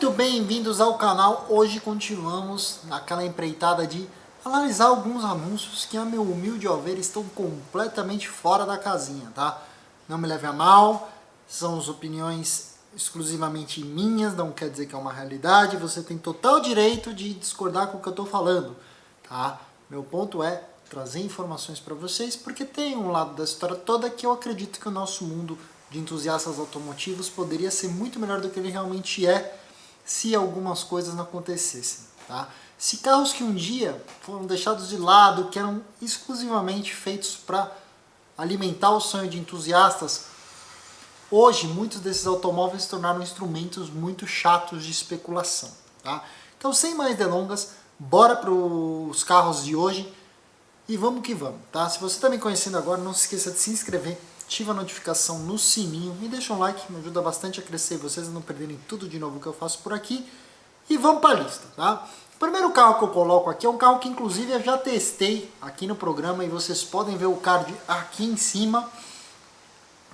Muito bem-vindos ao canal. Hoje continuamos naquela empreitada de analisar alguns anúncios que, a meu humilde ver, estão completamente fora da casinha, tá? Não me leve a mal, são as opiniões exclusivamente minhas, não quer dizer que é uma realidade, você tem total direito de discordar com o que eu estou falando, tá? Meu ponto é trazer informações para vocês, porque tem um lado da história toda que eu acredito que o nosso mundo de entusiastas automotivos poderia ser muito melhor do que ele realmente é se algumas coisas não acontecessem, tá? Se carros que um dia foram deixados de lado, que eram exclusivamente feitos para alimentar o sonho de entusiastas, hoje muitos desses automóveis se tornaram instrumentos muito chatos de especulação, tá? Então, sem mais delongas, bora para os carros de hoje e vamos que vamos, tá? Se você está me conhecendo agora, não se esqueça de se inscrever, ativa a notificação no sininho, me deixa um like, me ajuda bastante a crescer, vocês não perderem tudo de novo que eu faço por aqui. E vamos para a lista, tá? O primeiro carro que eu coloco aqui é um carro que inclusive eu já testei aqui no programa e vocês podem ver o card aqui em cima,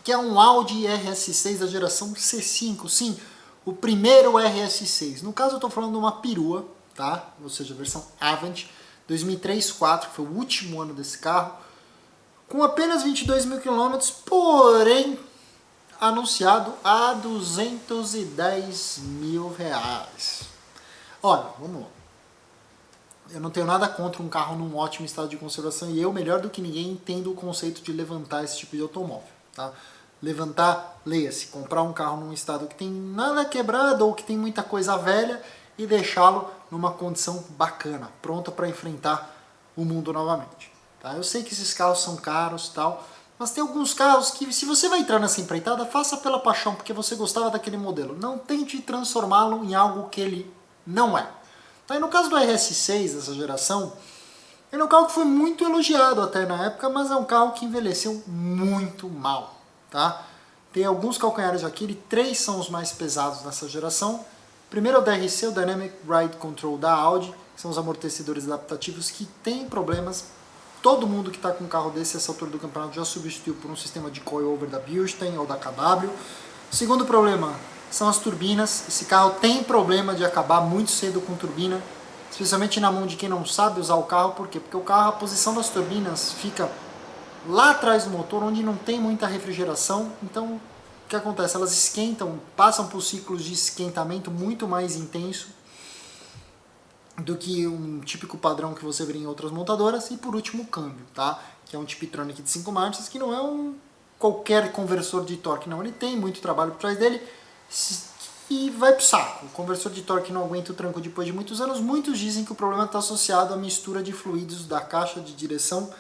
que é um Audi RS6 da geração C5, sim, o primeiro RS6. No caso eu estou falando de uma perua, tá? Ou seja, a versão Avant 2003-4, que foi o último ano desse carro, com apenas 22 mil quilômetros, porém anunciado a 210 mil reais. Olha, vamos lá. Eu não tenho nada contra um carro num ótimo estado de conservação e eu, melhor do que ninguém, entendo o conceito de levantar esse tipo de automóvel, tá? Levantar, leia-se, comprar um carro num estado que tem nada quebrado ou que tem muita coisa velha e deixá-lo numa condição bacana, pronta para enfrentar o mundo novamente. Tá? Eu sei que esses carros são caros e tal, mas tem alguns carros que, se você vai entrar nessa empreitada, faça pela paixão, porque você gostava daquele modelo. Não tente transformá-lo em algo que ele não é. Tá? E no caso do RS6 dessa geração, ele é um carro que foi muito elogiado até na época, mas é um carro que envelheceu muito mal. Tá? Tem alguns calcanhares de Achille, 3 são os mais pesados nessa geração. Primeiro é o DRC, o Dynamic Ride Control da Audi, que são os amortecedores adaptativos que têm problemas. Todo mundo que está com um carro desse, essa altura do campeonato, já substituiu por um sistema de coilover da Bilstein ou da KW. O segundo problema são as turbinas. Esse carro tem problema de acabar muito cedo com turbina, especialmente na mão de quem não sabe usar o carro. Por quê? Porque o carro, a posição das turbinas fica lá atrás do motor, onde não tem muita refrigeração. Então, o que acontece? Elas esquentam, passam por ciclos de esquentamento muito mais intenso do que um típico padrão que você vê em outras montadoras. E por último, o câmbio, tá? Que é um Tiptronic de 5 marchas, que não é um qualquer conversor de torque, não. Ele tem muito trabalho por trás dele e vai pro saco. O conversor de torque não aguenta o tranco depois de muitos anos. Muitos dizem que o problema está associado à mistura de fluidos da caixa de direção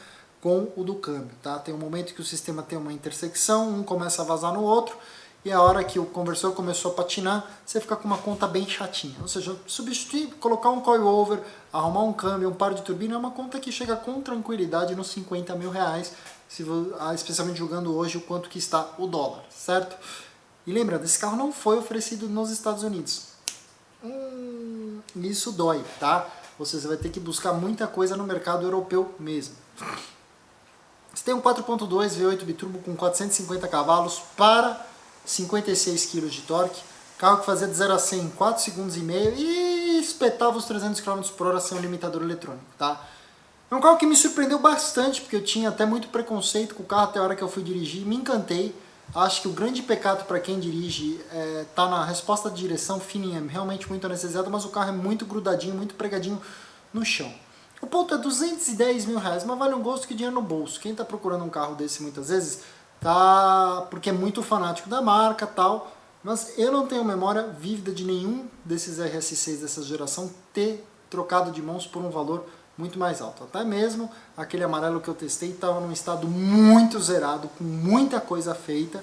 com o do câmbio, tá? Tem um momento que o sistema tem uma intersecção, um começa a vazar no outro, e a hora que o conversor começou a patinar, você fica com uma conta bem chatinha. Ou seja, substituir, colocar um coilover, arrumar um câmbio, um par de turbina, é uma conta que chega com tranquilidade nos 50 mil reais, especialmente julgando hoje o quanto que está o dólar, certo? E lembrando, esse carro não foi oferecido nos Estados Unidos. Isso dói, tá? Você vai ter que buscar muita coisa no mercado europeu mesmo. Você tem um 4.2 V8 biturbo com 450 cavalos para 56 kg de torque, carro que fazia de 0 a 100 em 4 segundos e meio e espetava os 300 km por hora sem um limitador eletrônico, tá? É um carro que me surpreendeu bastante, porque eu tinha até muito preconceito com o carro até a hora que eu fui dirigir, me encantei. Acho que o grande pecado para quem dirige tá na resposta de direção fininha, realmente muito anestesiado, mas o carro é muito grudadinho, muito pregadinho no chão. O ponto é 210 mil reais, mas vale um gosto que dinheiro no bolso. Quem está procurando um carro desse muitas vezes tá porque é muito fanático da marca tal, mas eu não tenho memória vívida de nenhum desses RS6 dessa geração ter trocado de mãos por um valor muito mais alto. Até mesmo aquele amarelo que eu testei estava num estado muito zerado, com muita coisa feita.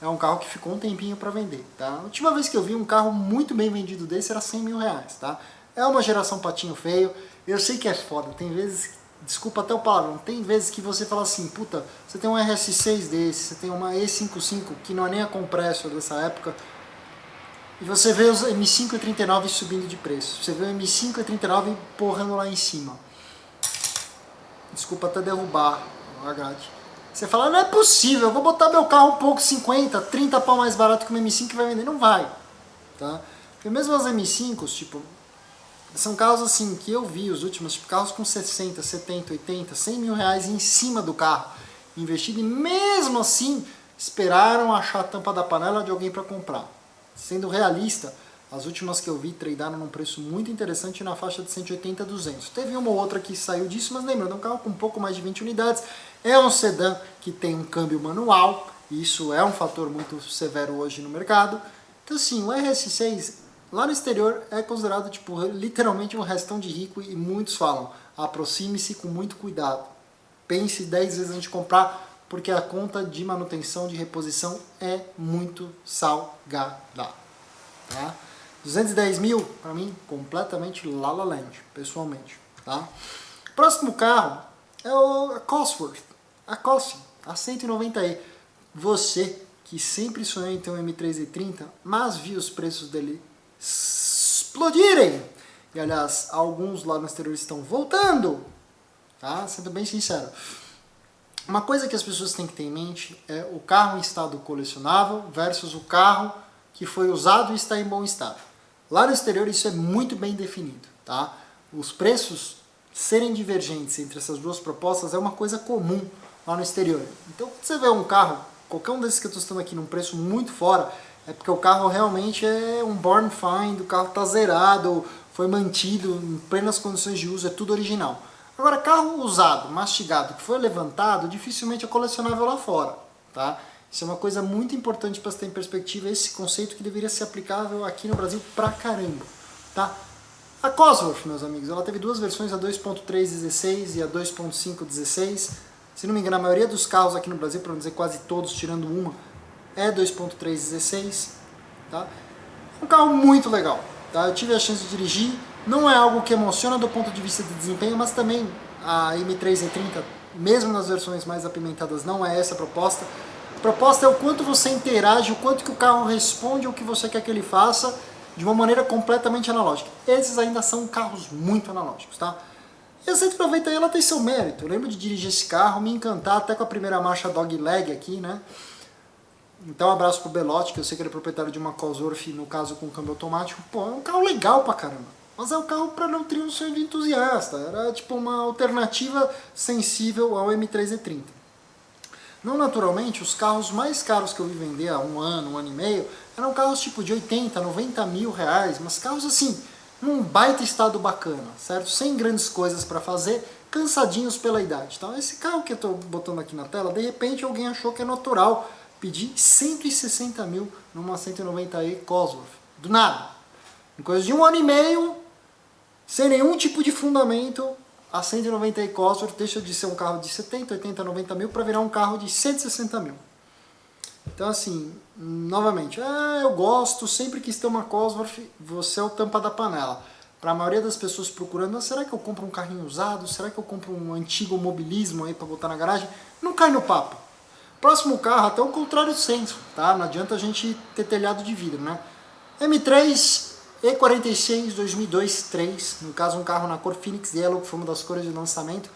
É um carro que ficou um tempinho para vender, tá? A última vez que eu vi um carro muito bem vendido desse era 100 mil reais, tá? É uma geração patinho feio, eu sei que é foda, tem vezes, desculpa até o palavrão, tem vezes que você fala assim, puta, você tem um RS6 desse, você tem uma E55, que não é nem a compressor dessa época, e você vê os M5 e 39 subindo de preço, você vê o M5 e 39 porrando lá em cima. Desculpa até derrubar a grade. Você fala, não é possível, eu vou botar meu carro um pouco 50, 30 pau mais barato que o M5 que vai vender. Não vai, tá? Porque mesmo as M5s, tipo, são carros assim que eu vi os últimos, tipo, carros com 60, 70, 80, 100 mil reais em cima do carro investido, e mesmo assim esperaram achar a tampa da panela de alguém para comprar. Sendo realista, as últimas que eu vi tradearam num preço muito interessante na faixa de 180 a 200. Teve uma ou outra que saiu disso, mas lembrando, é um carro com um pouco mais de 20 unidades, é um sedã que tem um câmbio manual, e isso é um fator muito severo hoje no mercado. Então assim, o RS6 lá no exterior é considerado tipo, literalmente um restão de rico, e muitos falam, aproxime-se com muito cuidado. Pense 10 vezes antes de comprar, porque a conta de manutenção, de reposição é muito salgada. Tá? 210 mil, para mim, completamente La La Land, pessoalmente. Tá? Próximo carro é a Cosworth, a Cossi, a 190e. Você que sempre sonhou em ter um M330, mas viu os preços dele explodirem, e aliás, alguns lá no exterior estão voltando, tá? Sendo bem sincero. Uma coisa que as pessoas têm que ter em mente é o carro em estado colecionável versus o carro que foi usado e está em bom estado. Lá no exterior isso é muito bem definido, tá? Os preços serem divergentes entre essas duas propostas é uma coisa comum lá no exterior. Então, quando você vê um carro, qualquer um desses que eu estou citando aqui, num preço muito fora, é porque o carro realmente é um born fine, o carro está zerado, foi mantido em plenas condições de uso, é tudo original. Agora, carro usado, mastigado, que foi levantado, dificilmente é colecionável lá fora, tá? Isso é uma coisa muito importante para você ter em perspectiva, esse conceito que deveria ser aplicável aqui no Brasil pra caramba, tá? A Cosworth, meus amigos, ela teve duas versões, a 2.316 e a 2.516. Se não me engano, a maioria dos carros aqui no Brasil, para não dizer quase todos, tirando uma, é 2.316, tá? Um carro muito legal, tá? Eu tive a chance de dirigir, não é algo que emociona do ponto de vista de desempenho, mas também a M330, mesmo nas versões mais apimentadas, não é essa a proposta. A proposta é o quanto você interage, o quanto que o carro responde ao que você quer que ele faça, de uma maneira completamente analógica. Esses ainda são carros muito analógicos, tá? E a 190 ela tem seu mérito. Eu lembro de dirigir esse carro, me encantar até com a primeira marcha dogleg aqui, né? Então um abraço pro Belotti, que eu sei que ele é proprietário de uma Cosworth, no caso com câmbio automático. Pô, é um carro legal pra caramba. Mas é um carro para não ter um sonho de entusiasta. Era tipo uma alternativa sensível ao M330. Não naturalmente, os carros mais caros que eu vi vender há um ano e meio, eram carros tipo de 80, 90 mil reais, mas carros assim, num baita estado bacana, certo? Sem grandes coisas para fazer, cansadinhos pela idade. Então esse carro que eu estou botando aqui na tela, de repente alguém achou que é natural pedir 160 mil numa 190e Cosworth. Do nada. Em coisa de um ano e meio, sem nenhum tipo de fundamento, a 190e Cosworth deixa de ser um carro de 70, 80, 90 mil para virar um carro de 160 mil. Então assim, novamente, eu gosto, sempre quis ter uma Cosworth, você é o tampa da panela. Para a maioria das pessoas procurando, será que eu compro um carrinho usado? Será que eu compro um antigo mobilismo aí para botar na garagem? Não cai no papo. Próximo carro, até o contrário senso, tá? Não adianta a gente ter telhado de vidro, né? M3 E46 2002-3, no caso um carro na cor Phoenix Yellow, que foi uma das cores de lançamento,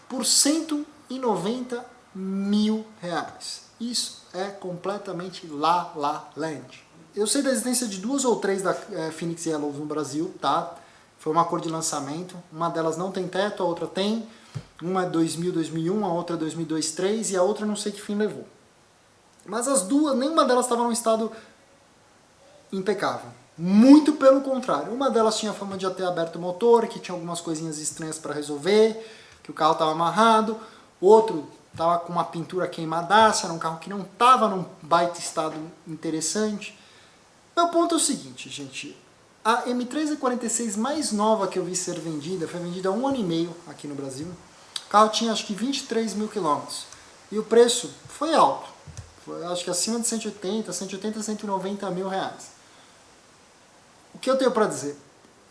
por 190 mil reais. Isso é completamente La La Land. Eu sei da existência de duas ou três da Phoenix Yellow no Brasil, tá? Foi uma cor de lançamento, uma delas não tem teto, a outra tem. Uma é 2000, 2001, a outra é 2002, 2003 e a outra não sei que fim levou. Mas as duas, nenhuma delas estava num estado impecável. Muito pelo contrário. Uma delas tinha fama de já ter aberto o motor, que tinha algumas coisinhas estranhas para resolver, que o carro estava amarrado. Outro estava com uma pintura queimadaça, era um carro que não estava num baita estado interessante. Meu ponto é o seguinte, gente. A M3E46 mais nova que eu vi ser vendida, foi vendida há um ano e meio aqui no Brasil. O carro tinha acho que 23 mil quilômetros. E o preço foi alto. Foi acho que acima de 180, 190 mil reais. O que eu tenho para dizer?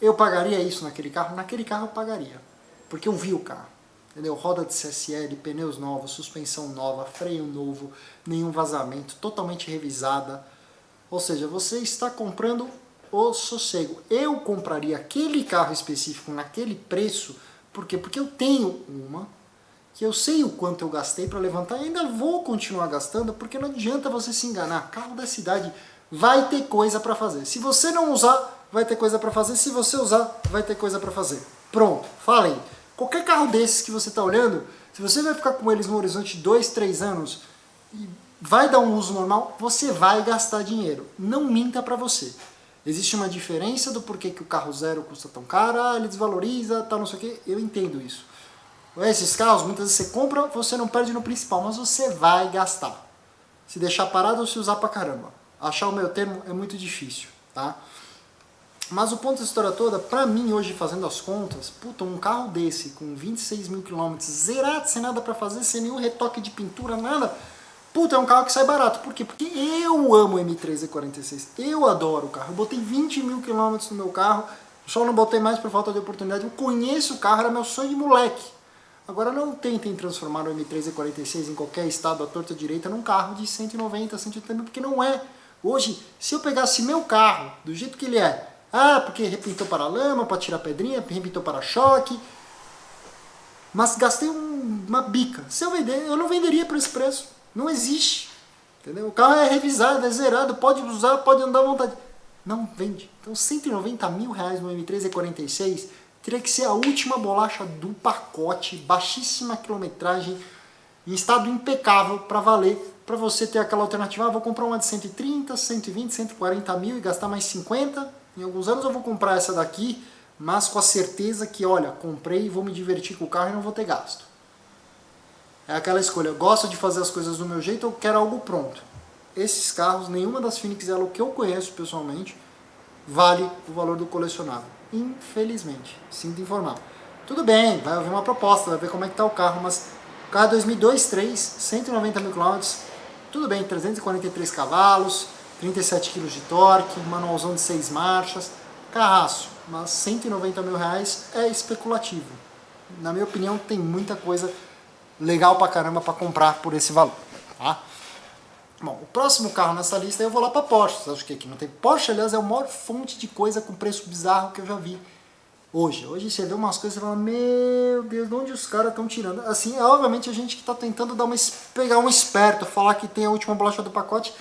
Eu pagaria isso naquele carro? Naquele carro eu pagaria. Porque eu vi o carro. Entendeu? Roda de CSL, pneus novos, suspensão nova, freio novo, nenhum vazamento, totalmente revisada. Ou seja, você está comprando o sossego. Eu compraria aquele carro específico naquele preço. Por quê? Porque eu tenho uma, que eu sei o quanto eu gastei para levantar e ainda vou continuar gastando, porque não adianta você se enganar. Carro da cidade vai ter coisa para fazer. Se você não usar, vai ter coisa para fazer. Se você usar, vai ter coisa para fazer. Pronto, falei. Qualquer carro desses que você está olhando, se você vai ficar com eles no horizonte de 2, 3 anos e vai dar um uso normal, você vai gastar dinheiro. Não minta para você. Existe uma diferença do porquê que o carro zero custa tão caro, ele desvaloriza, tal, não sei o que. Eu entendo isso. Esses carros, muitas vezes você compra, você não perde no principal, mas você vai gastar. Se deixar parado ou se usar pra caramba. Achar o meio termo é muito difícil, tá? Mas o ponto da história toda, pra mim hoje fazendo as contas, puta, um carro desse com 26 mil quilômetros, zerado, sem nada pra fazer, sem nenhum retoque de pintura, nada, puta, é um carro que sai barato. Por quê? Porque eu amo o M3 E46, eu adoro o carro. Eu botei 20 mil quilômetros no meu carro, só não botei mais por falta de oportunidade. Eu conheço o carro, era meu sonho de moleque. Agora não tentem transformar o M3 E46 em qualquer estado à torta direita num carro de 190, 180 mil, porque não é. Hoje, se eu pegasse meu carro do jeito que ele é, porque repintou para lama, para tirar pedrinha, repintou para choque, mas gastei uma bica. Se eu vender, eu não venderia por esse preço. Não existe. Entendeu? O carro é revisado, é zerado, pode usar, pode andar à vontade. Não vende. Então 190 mil reais no M3 E46 teria que ser a última bolacha do pacote, baixíssima quilometragem, em estado impecável para valer, para você ter aquela alternativa, vou comprar uma de 130, 120, 140 mil e gastar mais 50, em alguns anos eu vou comprar essa daqui, mas com a certeza que, olha, comprei e vou me divertir com o carro e não vou ter gasto. É aquela escolha, eu gosto de fazer as coisas do meu jeito ou quero algo pronto. Esses carros, nenhuma das Phoenix Yellow que eu conheço pessoalmente, vale o valor do colecionável. Infelizmente, sinto informar. Tudo bem, vai haver uma proposta, vai ver como é que está o carro, mas o carro é 2002, 3, 190 mil quilômetros, tudo bem, 343 cavalos, 37 kg de torque, manualzão de 6 marchas, carraço, mas 190 mil reais é especulativo. Na minha opinião, tem muita coisa legal pra caramba pra comprar por esse valor, tá? Bom, o próximo carro nessa lista eu vou lá para Porsche. Você acha que aqui não tem? Porsche, aliás, é a maior fonte de coisa com preço bizarro que eu já vi hoje. Hoje você vê umas coisas e fala, meu Deus, de onde os caras estão tirando? Assim, obviamente a gente que está tentando pegar um esperto, falar que tem a última bolacha do pacote.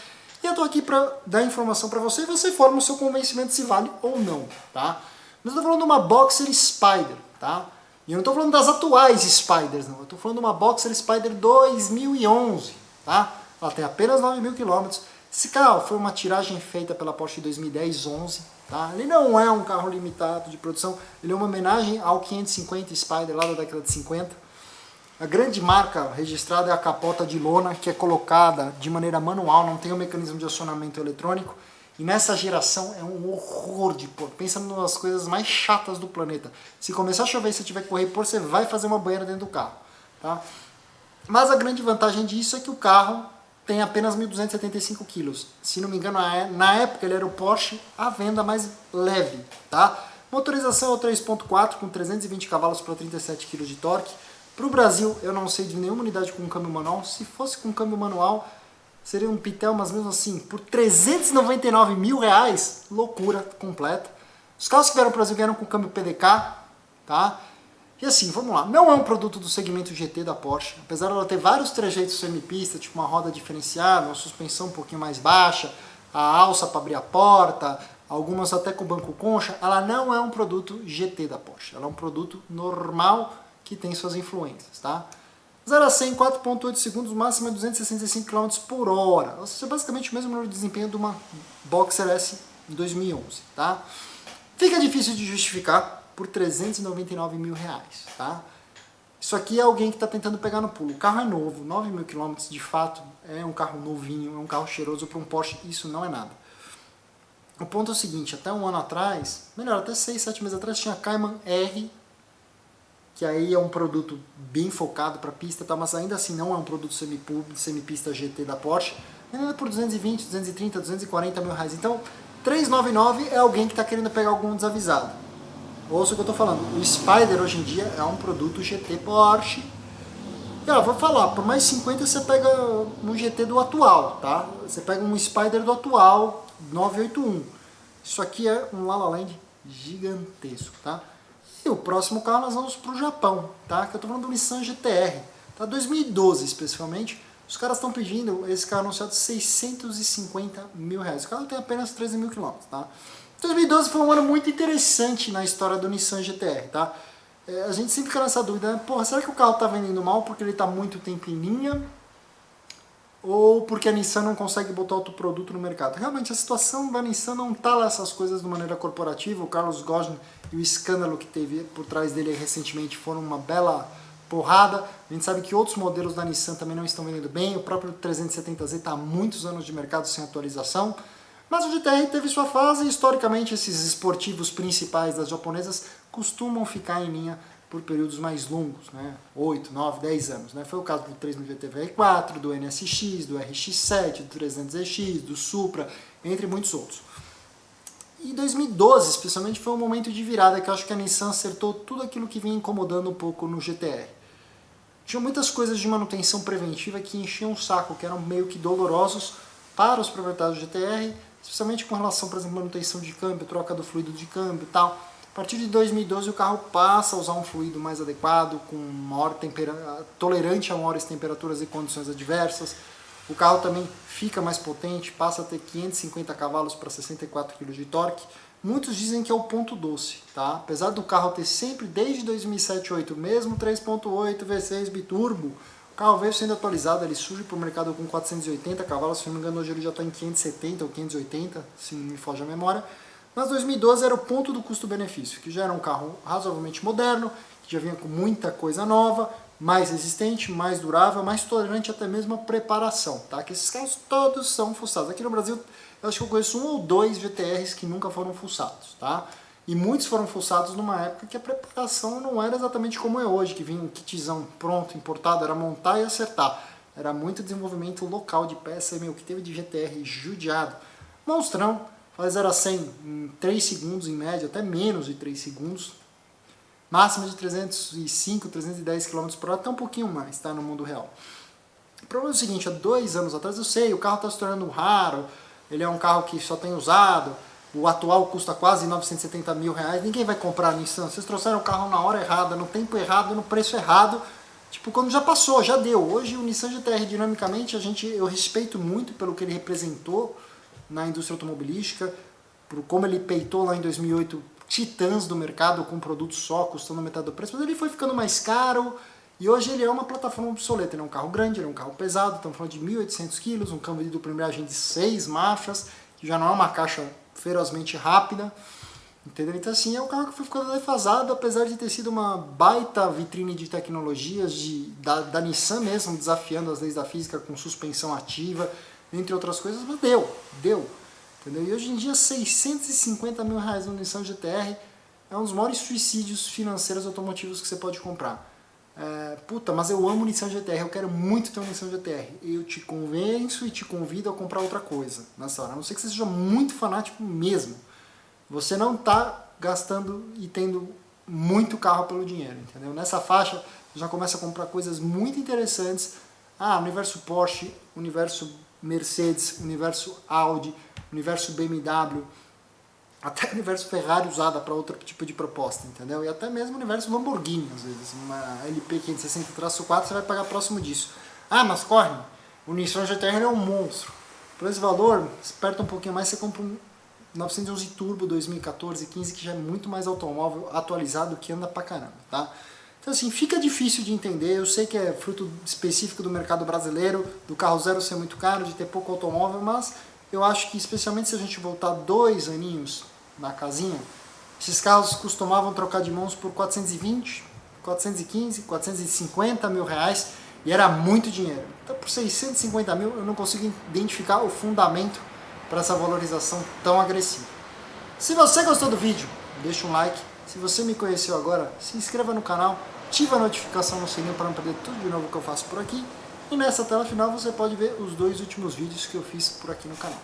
E eu tô aqui para dar informação para você e você forma o seu convencimento se vale ou não, tá? Mas eu tô falando de uma Boxer Spider, tá? E eu não tô falando das atuais Spiders, não. Eu tô falando de uma Boxer Spider 2011, tá? Ela tem apenas 9 mil quilômetros. Esse carro foi uma tiragem feita pela Porsche em 2010-11. Tá? Ele não é um carro limitado de produção, ele é uma homenagem ao 550 Spider lá da década de 50. A grande marca registrada é a capota de lona, que é colocada de maneira manual, não tem o mecanismo de acionamento eletrônico. E nessa geração é um horror de pôr. Pensa nas coisas mais chatas do planeta. Se começar a chover e você tiver que correr por, você vai fazer uma banheira dentro do carro. Tá? Mas a grande vantagem disso é que o carro tem apenas 1.275 quilos. Se não me engano, na época ele era o Porsche à venda mais leve. Tá? Motorização é o 3.4 com 320 cavalos para 37 kg de torque. Para o Brasil, eu não sei de nenhuma unidade com câmbio manual. Se fosse com câmbio manual, seria um pitel, mas mesmo assim, por 399 mil reais, loucura completa. Os carros que vieram para o Brasil vieram com câmbio PDK, tá? E assim, vamos lá, não é um produto do segmento GT da Porsche, apesar de ela ter vários trejeitos semipista, tipo uma roda diferenciada, uma suspensão um pouquinho mais baixa, a alça para abrir a porta, algumas até com banco concha, ela não é um produto GT da Porsche, ela é um produto normal que tem suas influências, tá? 0 a 100 em 4.8 segundos, o máximo é 265 km por hora, ou seja, basicamente o mesmo número de desempenho de uma Boxer S em 2011, tá? Fica difícil de justificar por 399 mil reais, tá? Isso aqui é alguém que está tentando pegar no pulo. O carro é novo, 9 mil quilômetros, de fato, é um carro novinho, é um carro cheiroso. Para um Porsche isso não é nada. O ponto é o seguinte, até um ano atrás, melhor, até 6, 7 meses atrás, tinha a Cayman R, que aí é um produto bem focado para pista, tá? Mas ainda assim não é um produto semipista GT da Porsche, ainda por 220, 230, 240 mil reais. Então, 399 é alguém que está querendo pegar algum desavisado. Ouça o que eu estou falando, o Spider hoje em dia é um produto GT Porsche. E ó, vou falar, por mais 50 você pega um GT do atual, tá? Você pega um Spider do atual, 981. Isso aqui é um La La Land gigantesco, tá? E o próximo carro nós vamos para o Japão, tá? Que eu estou falando do Nissan GT-R, tá? 2012 especificamente. Os caras estão pedindo esse carro anunciado 650 mil reais. O carro tem apenas 13 mil quilômetros, tá? 2012 foi um ano muito interessante na história do Nissan GT-R, tá? A gente sempre fica nessa dúvida, né? Porra, será que o carro tá vendendo mal porque ele tá muito tempo em linha? Ou porque a Nissan não consegue botar outro produto no mercado? Realmente, a situação da Nissan não tá lá essas coisas de maneira corporativa. O Carlos Ghosn e o escândalo que teve por trás dele recentemente foram uma bela porrada. A gente sabe que outros modelos da Nissan também não estão vendendo bem. O próprio 370Z está há muitos anos de mercado sem atualização. Mas o GT-R teve sua fase e, historicamente, esses esportivos principais das japonesas costumam ficar em linha por períodos mais longos, né? 8, 9, 10 anos. Né? Foi o caso do 3000 GT VR4, do NSX, do RX-7, do 300ZX, do Supra, entre muitos outros. E 2012, especialmente, foi um momento de virada que eu acho que a Nissan acertou tudo aquilo que vinha incomodando um pouco no GT-R. Tinha muitas coisas de manutenção preventiva que enchiam o saco, que eram meio que dolorosos para os proprietários do GT-R, especialmente com relação, por exemplo, à manutenção de câmbio, troca do fluido de câmbio e tal. A partir de 2012 o carro passa a usar um fluido mais adequado, com tolerante a maiores temperaturas e condições adversas. O carro também fica mais potente, passa a ter 550 cavalos para 64 kg de torque. Muitos dizem que é o ponto doce, tá? Apesar do carro ter sempre, desde 2007-2008, mesmo 3.8 V6 biturbo, o carro veio sendo atualizado, ele surge para o mercado com 480 cavalos, se não me engano hoje ele já está em 570 ou 580, se não me foge a memória. Mas 2012 era o ponto do custo-benefício, que já era um carro razoavelmente moderno, que já vinha com muita coisa nova, mais resistente, mais durável, mais tolerante até mesmo à preparação, tá? Que esses carros todos são fuçados. Aqui no Brasil, eu acho que eu conheço 1 ou 2 GT-Rs que nunca foram fuçados, tá? E muitos foram fuçados numa época que a preparação não era exatamente como é hoje, que vinha um kitzão pronto, importado, era montar e acertar. Era muito desenvolvimento local de peça, e o que teve de GT-R judiado. Monstrão, faz 0 a 100 em 3 segundos em média, até menos de 3 segundos. Máxima de 305, 310 km por hora, até um pouquinho mais, tá, no mundo real. O problema é o seguinte, há 2 anos atrás, eu sei, o carro está se tornando raro, ele é um carro que só tem usado, o atual custa quase 970 mil reais, ninguém vai comprar a Nissan. Vocês trouxeram o carro na hora errada, no tempo errado, no preço errado, tipo, quando já passou, já deu. Hoje o Nissan GT-R, dinamicamente, eu respeito muito pelo que ele representou na indústria automobilística, por como ele peitou lá em 2008 titãs do mercado com produtos só, custando metade do preço, mas ele foi ficando mais caro e hoje ele é uma plataforma obsoleta. Ele é um carro grande, ele é um carro pesado, estamos falando de 1.800 kg, um câmbio de dupla embreagem de 6 marchas, que já não é uma caixa ferozmente rápida, entendeu? Então assim, é um carro que foi ficando defasado, apesar de ter sido uma baita vitrine de tecnologias da Nissan mesmo, desafiando as leis da física com suspensão ativa, entre outras coisas, mas deu. Entendeu? E hoje em dia 650 mil reais no Nissan GT-R é um dos maiores suicídios financeiros automotivos que você pode comprar. Puta, mas eu amo o Nissan GT-R, eu quero muito ter um Nissan GT-R. Eu te convenço e te convido a comprar outra coisa nessa hora. A não ser que você seja muito fanático mesmo. Você não está gastando e tendo muito carro pelo dinheiro, entendeu? Nessa faixa você já começa a comprar coisas muito interessantes. Universo Porsche, universo Mercedes, universo Audi, universo BMW, até o universo Ferrari usada para outro tipo de proposta, entendeu? E até mesmo o universo Lamborghini, às vezes. Uma LP 560-4 você vai pagar próximo disso. Mas corre, o Nissan GT-R é um monstro. Por esse valor, aperta um pouquinho mais, você compra um 911 Turbo 2014, 15, que já é muito mais automóvel atualizado, que anda pra caramba, tá? Então assim, fica difícil de entender, eu sei que é fruto específico do mercado brasileiro, do carro zero ser muito caro, de ter pouco automóvel, mas eu acho que especialmente se a gente voltar 2 aninhos na casinha, esses carros costumavam trocar de mãos por 420, 415, 450 mil reais e era muito dinheiro. Então por 650 mil eu não consigo identificar o fundamento para essa valorização tão agressiva. Se você gostou do vídeo, deixa um like. Se você me conheceu agora, se inscreva no canal, ative a notificação no sininho para não perder tudo de novo que eu faço por aqui. E nessa tela final você pode ver os 2 últimos vídeos que eu fiz por aqui no canal.